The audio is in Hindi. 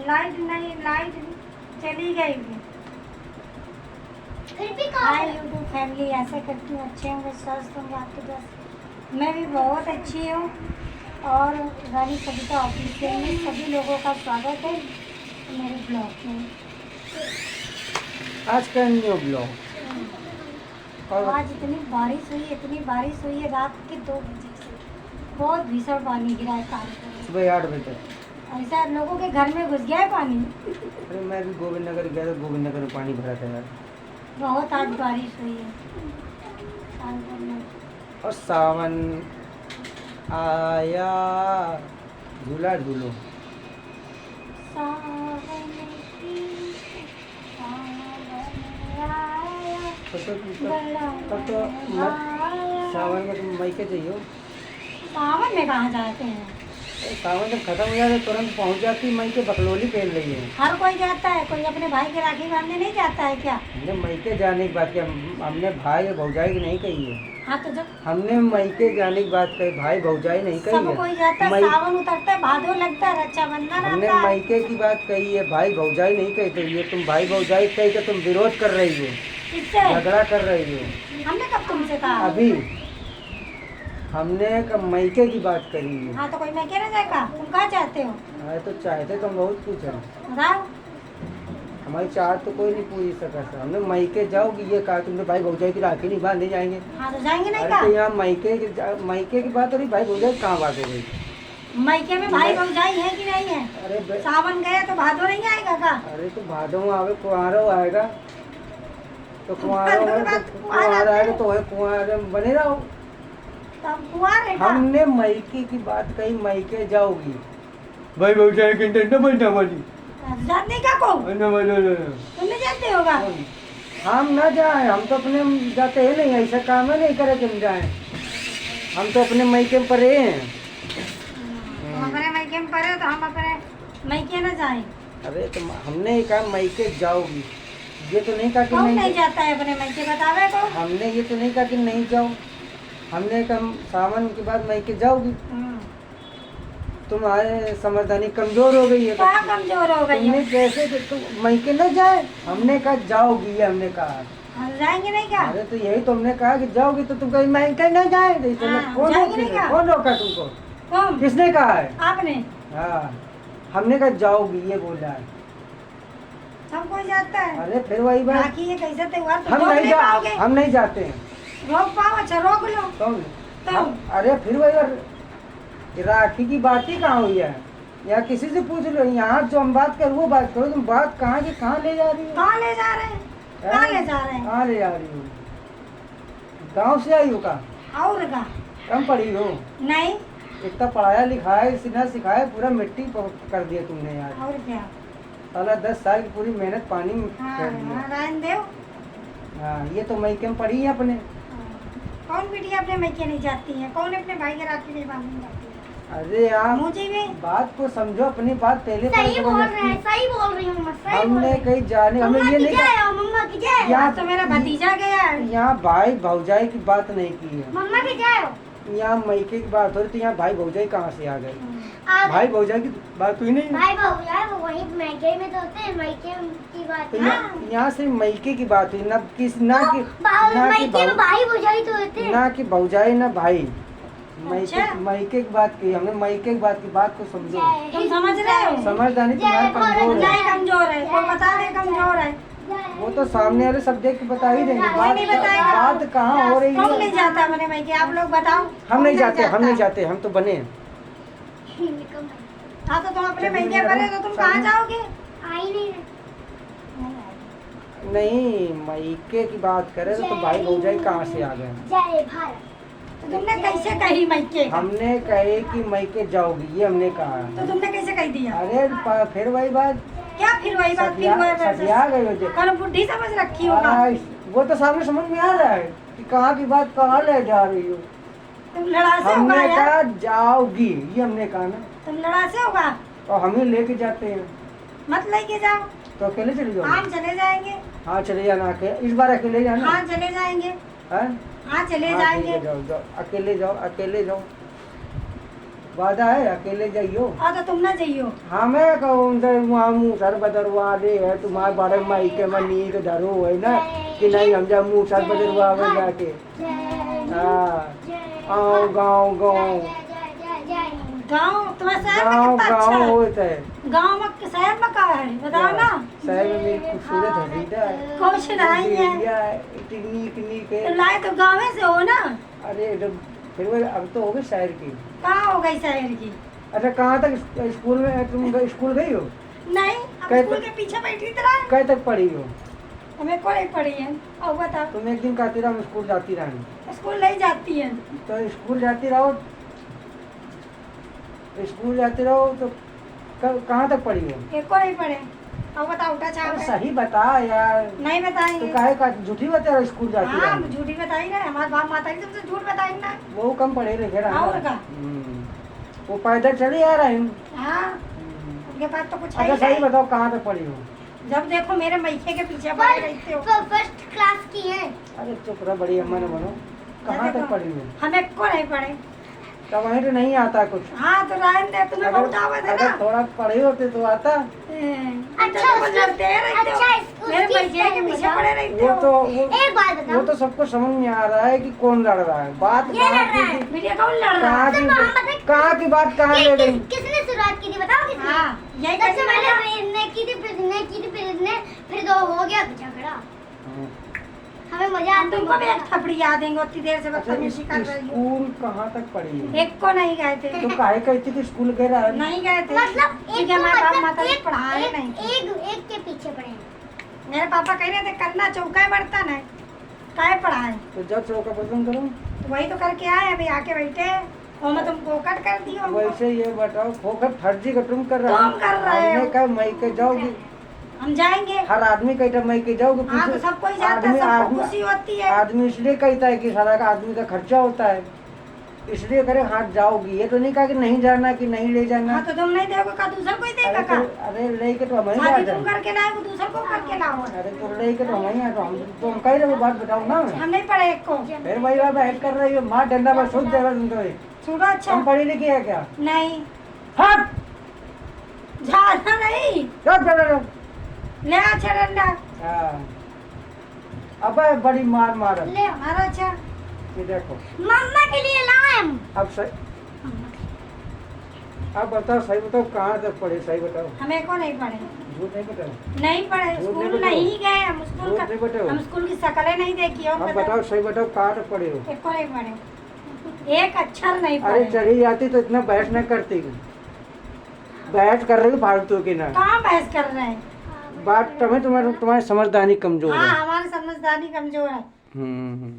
लाइट नहीं, लाइट चली गई। फिर भी हाय यूट्यूब फैमिली, ऐसे करती हूँ, अच्छे होंगे, स्वस्थ होंगे आपके दोस्त। मैं भी बहुत अच्छी हूँ और रानी सविता ऑफिशियल में सभी लोगों का स्वागत है मेरे ब्लॉग में। आज का न्यू ब्लॉग। और आज इतनी बारिश हुई है रात के 2 बजे से। बहुत भीषण पानी गिरा है कानपुर। सुबह 8 बजे। ऐसा लोगों के घर में घुस गया है पानी। अरे मैं भी गोविंद नगर गया था, गोविंद नगर में पानी भरा था यार। बहुत आज बारिश हुई है कानपुर में। और सावन आया, झूला झूलो। सावन की सावन आया, तब तो सावन में तुम मई के चाहिए। सावन में कहाँ जाते हैं? सावन जब खत्म हो जाए तुरंत पहुंच जाती मई के बकलोली पहन रही है। हर कोई जाता है, कोई अपने भाई के राखी बांधने नहीं जाता है क्या? हमने मई के जाने की बात की, हमने भाई और भौजाई की नहीं कही है। हाँ तो जब हमने मई के जाने की बात कही, भाई भौजाई नहीं कही सब है। कोई जाता है, मई- सावन उतरता है, भादो लगता है, रक्षाबंधन हमने आता है। मायके की बात कही है, भाई भौजाई नहीं कही। तो ये तुम भाई भौजाई कही तो तुम विरोध कर रही हो, किससे? झगड़ा कर रही हो। हमने कब तुमसे कहा? अभी हमने मायके की बात करी है। हाँ तो कोई मैं कहना जाएगा, तुम कहाँ चाहते हो? अरे तो चाहते तो हम बहुत कुछ है, बताओ। हमारी चाहत तो कोई नहीं पूरी सका सर। हमने मायके जाओगी ये कहा, तुमने भाई भौजाई की राखी नहीं बांधने जाएंगे। हाँ तो जाएंगे नहीं अरे का? तो यहाँ मायके की बात हो रही, भाई भौजाई कहाँ बात हो गई? मायके में भाई भौजाई है कि नहीं है? अरे सावन गया तो भादो नहीं आएगा का? अरे तो भादों आवे, कुंवारो आएगा तो भादों के बाद कुंवार कुंवार आते आएगा हैं। तो वही कुंवार बने रहो। तब कुआर है का? हमने मायके की बात कही, मायके जाओगी भाई भौजाई के डंडा बंडा वाली जाते का को? ना वाला तुमने जानते होगा? हम ना जाए, हम तो अपने जाते हैं नहीं, ऐसा काम है नहीं करे तुम जाए। हम तो अपने मायके में परे हैं। तुम अपने मायके में पड़े हो तो हम अपने मायके ना जाएं। अरे तो हमने ये कहा मायके जाओगी, ये तो नहीं कहा कि कौन नहीं नहीं। जाता है अपने मायके, बतावे को? हमने ये तो नहीं कहा कि नहीं जाओ, हमने कहा सावन के बाद मायके जाओगी। तुम्हारे समझदारी कमजोर हो गई है। क्या कमजोर हो गई तुमने है? कैसे कि तुम मायके न जाए, हमने कहा जाओगी, ये हमने कहा। हम जाएंगे नहीं क्या? अरे तो यही तुमने कहा कि जाओगी, तो तुम कहीं मायके न जाए तो इसमें हाँ, कौन जाएंगे नहीं क्या? कौन रोका तुमको? कौन? किसने कहा है? आपने? हाँ, हमने कहा जाओगी, ये बोला है। सब कोई जाता है। अरे फिर वही बात, राखी ये कैसे त्योहार, तुम हम रोक नहीं नहीं पाओगे? हम नहीं जाते हैं। रोक पाओ? अच्छा रोक लो। तुम अरे फिर वही राखी की बात ही कहाँ हुई है? या किसी से पूछ लो, यहाँ जो हम बात कर वो बात करो। तुम बात कहाँ की कहाँ ले जा रही हो? कहाँ ले जा रहे हैं? कहाँ ले जा रहे हैं? कहाँ ले जा रही हो? गांव से आई हो का? और का? कम पढ़ी हो? नहीं। इतना पढ़ाया लिखाया सीधा सिखाया, पूरा मिट्टी कर दिया तुमने यार। और क्या? साला 10 साल की पूरी मेहनत पानी में हाँ कर दिया। हाँ, रहने दो। हाँ, ये तो मई के में पढ़ी है अपने। कौन बिटिया अपने मायके नहीं जाती है? कौन अपने भाई के राखी नहीं बांधने जाती है? अरे यार मुझे भी बात को समझो, अपनी बात पहले सही बोल समझ रहे हैं, सही बोल रही हूँ, मैं सही बोल हमने रही हूँ। कहीं जाने, हमें मम्मा ये की नहीं जय हो, मम्मा की जय हो। यहाँ तो मेरा भतीजा गया है। यहाँ भाई भौजाई की बात नहीं की है, मम्मा की जय हो। यहाँ मायके की बात हो रही। तो यहाँ भाई भौजाई कहाँ से आ गए? आप भाई भौजाई की बात हुई नहीं। भाई बहू यार वो वही मायके में तो होते हैं, मायके की बात तो है। यहाँ से मायके की बात हुई ना, किस ना कि मायके में भाई भौजाई तो होते हैं। ना कि भौजाई ना भाई। मायके अच्छा। मायके की बात की हमने, मायके की बात की बात को समझो। तुम समझ रहे हो? समझदारी तुम्हारी कमजोर है। नहीं कमजोर है, कोई बता दे कमजोर है। वो तो सामने वाले सब देख के बता ही देंगे। कोई नहीं बताएगा। बात कहाँ हो रही कौन है? नहीं जाता अपने मायके? आप लोग बताओ। हम नहीं जाते, जाता? हम नहीं जाते, हम तो बने हैं। हाँ तो तुम अपने मायके बने तो तुम कहाँ जाओगे? आई नहीं नहीं, मायके की बात करें तो भाई भौजाई कहाँ से आ गए? जय भारत। तो तुमने कैसे कही मायके? हमने कहे कि मायके जाओगी, ये हमने कहा। तो तुमने कैसे कह दिया? अरे फिर वही बात, क्या फिर वही बात? फिर वही बात? सतिया गई मुझे। कल बुढ़ी समझ रखी होगा। वो तो सामने समझ में आ रहा है कि कहाँ की बात कहाँ ले जा रही हो। तुम लड़ा से होगा हमने यार। कहा जाओगी, ये हमने कहा ना। तुम लड़ा से होगा। और हम ही लेके जाते हैं, मत लेके जाओ। तो अकेले चले जाओ। हम चले जाएंगे। हाँ चले जाना, अकेले इस बार अकेले जाना। हाँ चले जाएंगे। हाँ? हाँ चले हाँ, ठीक जाएंगे। है, जाओ जाओ, अकेले जाओ, अकेले जाओ। वादा है अकेले जाइयो। हाँ तो तुम ना जाइयो। हाँ मैं कहूँ वहाँ मुँह सर बदरवा दे है तुम्हारे बड़े माई के में नींद धरो है ना कि नहीं हम जा मुँह सर बदरवा में जाके। हाँ आओ गाँव गाँव गाँव तुम्हारे शहर में गाँव कितना अच्छा गाँव है। होता है। गाँव में शहर में कहाँ है बताओ ना। शहर में मेरी खूबसूरत हसीदा है। कुछ नहीं है। इतनी इतनी के तो लाए तो गाँव से हो ना। अरे जब फिर वो अब तो हो गई शहर की। कहाँ हो गई शहर की। अच्छा कहाँ तक स्कूल में तुम स्कूल गई हो? नहीं अब कहे स्कूल तो- के पीछे बैठी तरह कहाँ तक पढ़ी हो? हमें को नहीं पड़ी है। और बताओ तुम एक दिन कहती रहो हम स्कूल जाती रही। स्कूल नहीं जाती है। तो स्कूल जाती रहो तो कहाँ तक पढ़ी हो? एक को नहीं पड़े। और बताओ उठा अरे छाप है। सही बता यार। नहीं तो बताएंगे। काहे का झूठी बता रहे हो स्कूल जाती हाँ रही? झूठी बताई ना हमारे बाप माता की तुमसे झूठ बताई ना। वो कम पढ़े लिखे रहे और का? वो पैदल चले आ रहे हैं। हाँ उनके पास तो कुछ है अच्छा ही सही नहीं। बताओ कहाँ तक पढ़ी हो? जब देखो मेरे मैके के पीछे पड़े रहते हो। फर्स्ट क्लास की है। अरे चुप रहा बड़ी अम्मा ने बोलो कहाँ तक पढ़ी हो? हमें को नहीं पड़े। तो वहीं तो नहीं आता कुछ। हाँ तो रहने दे तुम्हें बहुत आवत है ना। अगर थोड़ा पढ़े होते तो आता। अच्छा, अच्छा, मेरे उसकी मैके के पीछे पड़े रहते वो तो हो। एक बात बताओ। वो तो सबको समझ में आ रहा है कि कौन लड़ रहा है। बात ये लड़ रहा है। मीडिया कौन लड़ रहा है। कहाँ की बात कहाँ ले गई? किसने शुरुआत की थी बताओ किसने? हाँ यही सबसे कैसे पहले लड़ा? ने की थी फिर दो हो गया झगड़ा। हमें मजा आता तुमको भी एक थपड़ी याद देंगे उतनी देर से अच्छा बदतमीजी कर रही हो। स्कूल कहाँ तक पढ़ी है? एक को नहीं गए थे। तो काहे कहती कि स्कूल गए रहा है? नहीं गए थे मतलब क्योंकि एक हमारे बाप माता मतलब ने एक पढ़ाए नहीं थे। एक के पीछे पड़े हैं। मेरे पापा कह रहे थे करना चौका बर्तन है काहे पढ़ाए। तो जब चौका बर्तन करो तो वही तो करके आए अभी आके बैठे और मैं तुमको कट कर दी हमको। वैसे ये बताओ खोखर फर्जी का तुम कर रहे तुम कर रहे हो। हमने कहा मई के जाओगी। हम जाएंगे। हर आदमी कहता मई के जाओगे। हाँ तो पीछे सबको ही जाता है सबको खुशी होती है। आदमी इसलिए कहता है कि सारा का आदमी का खर्चा होता है इसलिए करे हाथ जाओगी। ये तो नहीं कहा कि नहीं जाना कि नहीं ले जाना। हाँ तो तुम नहीं दोगे का दूसरा कोई देगा का। अरे लेके तो हमें शादी तुम करके लाए वो दूसरा को करके लाओ। अरे तो लेके तो हमें तो हम तुम कह रहे हो बात बताओ ना। हम नहीं पढ़े एक को। फिर वही बात हेल्प कर रही हो। माँ डंडा पर सोच जाएगा तुम तो। सुनो अच्छा हम पढ़ी लिखी है क्या? नहीं हट ज्यादा नहीं चल ले अच्छा डंडा। अबे बड़ी मार मार ले हमारा अच्छा ये देखो मम्मा के लिए लाए हम। अब सही अब बताओ सही बताओ कहाँ तक पढ़े सही बताओ। हमें को नहीं पढ़े। झूठ नहीं बताओ। नहीं पढ़े झूठ स्कूल नहीं नहीं गए हम स्कूल झूठ नहीं बताओ। हम स्कूल की शक्लें नहीं देखी और अब बताओ सही बताओ कहाँ तक पढ़े हो? एक को नहीं पढ़े एक अक्षर नहीं अरे पढ़े। चली जाती तो इतना बहस न करती। बहस कर रही हो फालतू की ना। कहाँ बहस कर रहे हैं। बात तुम्हें तुम्हारी समझदारी कमजोर हाँ है। हमारी समझदारी कमजोर है। हम्म